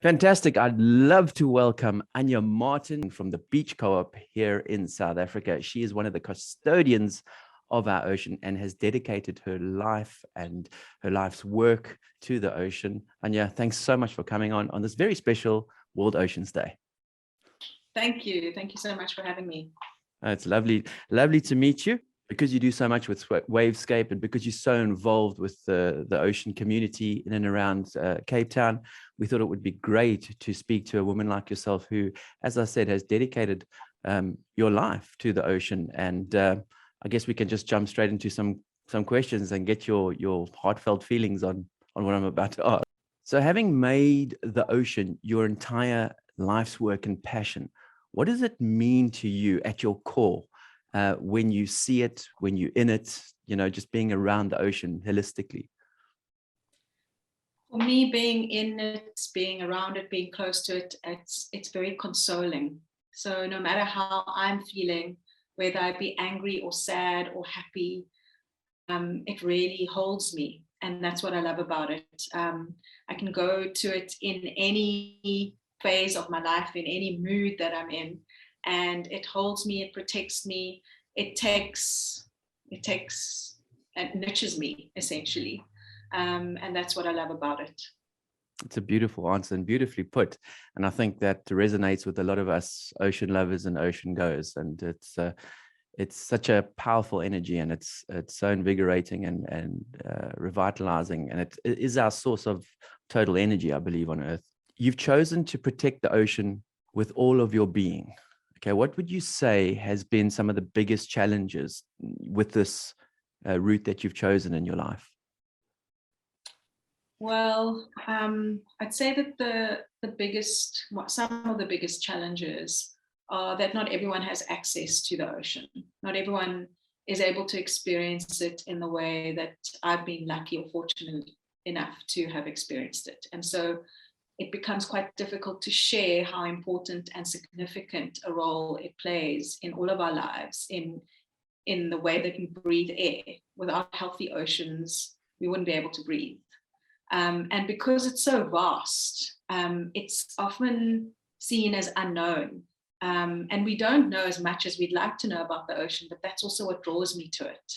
Fantastic. I'd love to welcome Aaniyah Omardien from the Beach Co-op here in South Africa. She is one of the custodians of our ocean and has dedicated her life and her life's work to the ocean. Aaniyah, thanks so much for coming on this very special World Oceans Day. Thank you. Thank you so much for having me. It's lovely to meet you. Because you do so much with Wavescape and because you're so involved with the ocean community in and around Cape Town, we thought it would be great to speak to a woman like yourself who, as I said, has dedicated your life to the ocean. And I guess we can just jump straight into some questions and get your heartfelt feelings on what I'm about to ask. So having made the ocean your entire life's work and passion, what does it mean to you at your core? When you see it, when you're in it, just being around the ocean holistically? For me, being in it, being around it, being close to it, it's very consoling. So no matter how I'm feeling, whether I be angry or sad or happy, it really holds me. And that's what I love about it. I can go to it in any phase of my life, in any mood that I'm in. And it holds me, it protects me, it takes and nurtures me essentially. And that's what I love about it. It's a beautiful answer and beautifully put. And I think that resonates with a lot of us ocean lovers and ocean goers. And it's such a powerful energy, and it's so invigorating and revitalizing. And it is our source of total energy, I believe, on Earth. You've chosen to protect the ocean with all of your being. Okay, what would you say has been some of the biggest challenges with this route that you've chosen in your life? Well, I'd say that some of the biggest challenges are that not everyone has access to the ocean. Not everyone is able to experience it in the way that I've been lucky or fortunate enough to have experienced it. And so it becomes quite difficult to share how important and significant a role it plays in all of our lives, in the way that we breathe air. Without healthy oceans, we wouldn't be able to breathe. And because it's so vast, it's often seen as unknown. And we don't know as much as we'd like to know about the ocean, but that's also what draws me to it.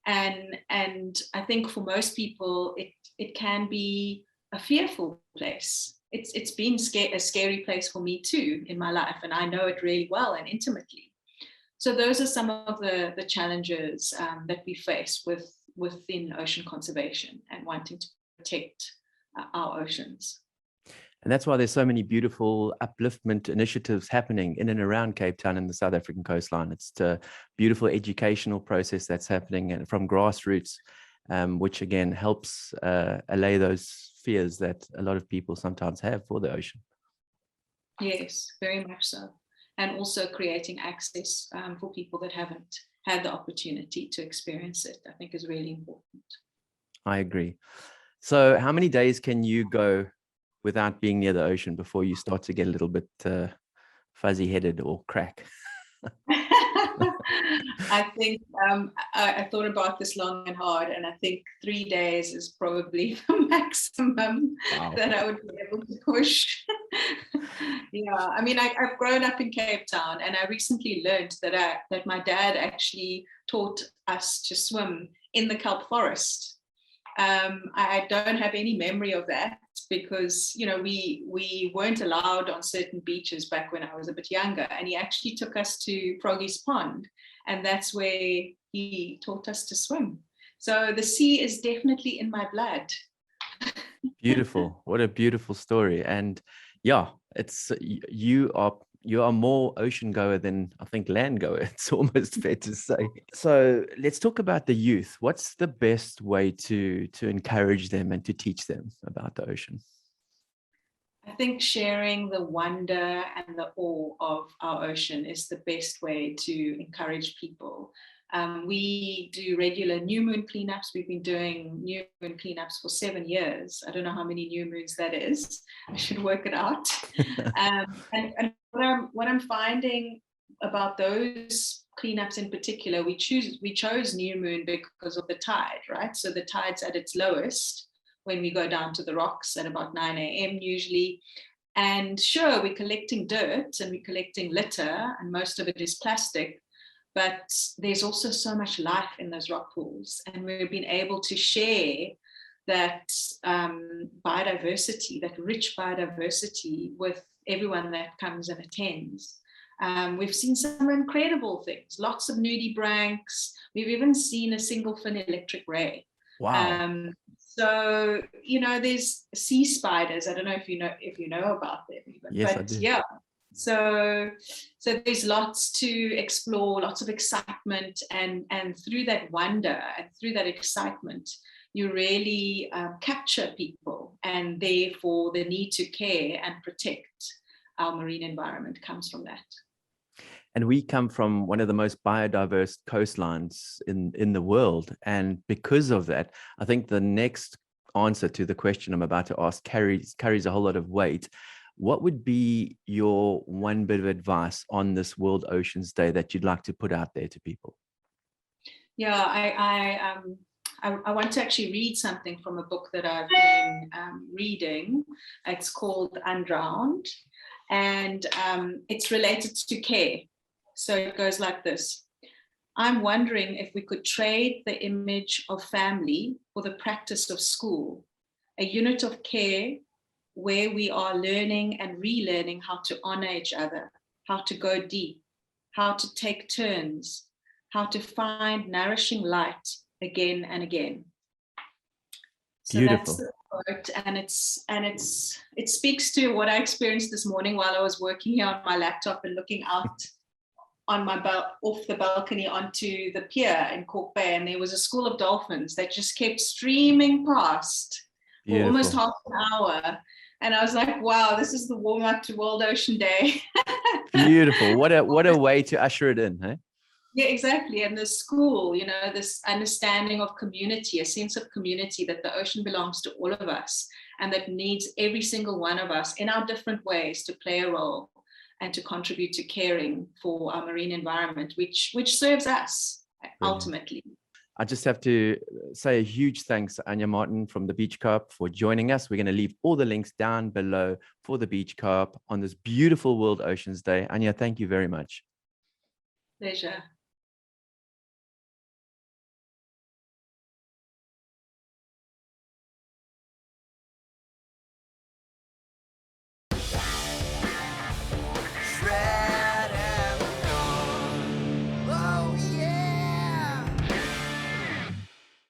And I think for most people, it can be a fearful place. It's been a scary place for me too in my life, and I know it really well and intimately. So those are some of the challenges that we face within ocean conservation and wanting to protect our oceans. And that's why there's so many beautiful upliftment initiatives happening in and around Cape Town and the South African coastline. It's a beautiful educational process that's happening and from grassroots, which again helps allay those fears that a lot of people sometimes have for the ocean. Yes, very much so. And also creating access for people that haven't had the opportunity to experience it, I think is really important. I agree. So how many days can you go without being near the ocean before you start to get a little bit fuzzy-headed or crack? I think I thought about this long and hard, and I think 3 days is probably the maximum that I would be able to push. Yeah, I mean, I've grown up in Cape Town, and I recently learned that my dad actually taught us to swim in the kelp forest. I don't have any memory of that because, we weren't allowed on certain beaches back when I was a bit younger. And he actually took us to Froggy's Pond, and that's where he taught us to swim. So the sea is definitely in my blood. Beautiful. What a beautiful story. And yeah, it's you are more ocean goer than I think land goer. It's almost fair to say. So let's talk about the youth. What's the best way to encourage them and to teach them about the ocean? I think sharing the wonder and the awe of our ocean is the best way to encourage people. We do regular new moon cleanups. We've been doing new moon cleanups for 7 years. I don't know how many new moons that is. I should work it out. And what I'm finding about those cleanups in particular, we chose new moon because of the tide, right? So the tide's at its lowest when we go down to the rocks at about 9 a.m. usually. And sure, we're collecting dirt and we're collecting litter, and most of it is plastic, but there's also so much life in those rock pools. And we've been able to share that biodiversity, that rich biodiversity, with everyone that comes and attends. We've seen some incredible things, lots of nudibranchs. We've even seen a single fin electric ray. Wow. So, you know, there's sea spiders. I don't know if you know about them even. Yes, but I do. yeah. So there's lots to explore, lots of excitement, and through that wonder and through that excitement, you really capture people, and therefore the need to care and protect our marine environment comes from that. And we come from one of the most biodiverse coastlines in the world. And because of that, I think the next answer to the question I'm about to ask carries a whole lot of weight. What would be your one bit of advice on this World Oceans Day that you'd like to put out there to people? Yeah, I want to actually read something from a book that I've been reading. It's called Undrowned, and it's related to care. So it goes like this. I'm wondering if we could trade the image of family for the practice of school, a unit of care where we are learning and relearning how to honor each other, how to go deep, how to take turns, how to find nourishing light again and again. So Beautiful. that's the quote, and it speaks to what I experienced this morning while I was working here on my laptop and looking out on my off the balcony onto the pier in Cork Bay, and there was a school of dolphins that just kept streaming past for almost half an hour. And I was like, wow, this is the warm up to World Ocean Day. Beautiful. What a way to usher it in, hey? Yeah, exactly. And the school, you know, this understanding of community, a sense of community, that the ocean belongs to all of us and that needs every single one of us in our different ways to play a role and to contribute to caring for our marine environment, which serves us ultimately. I just have to say a huge thanks to Aaniyah Omardien from the Beach Co-op for joining us. We're going to leave all the links down below for the Beach Co-op on this beautiful World Oceans Day. Aaniyah, thank you very much. Pleasure.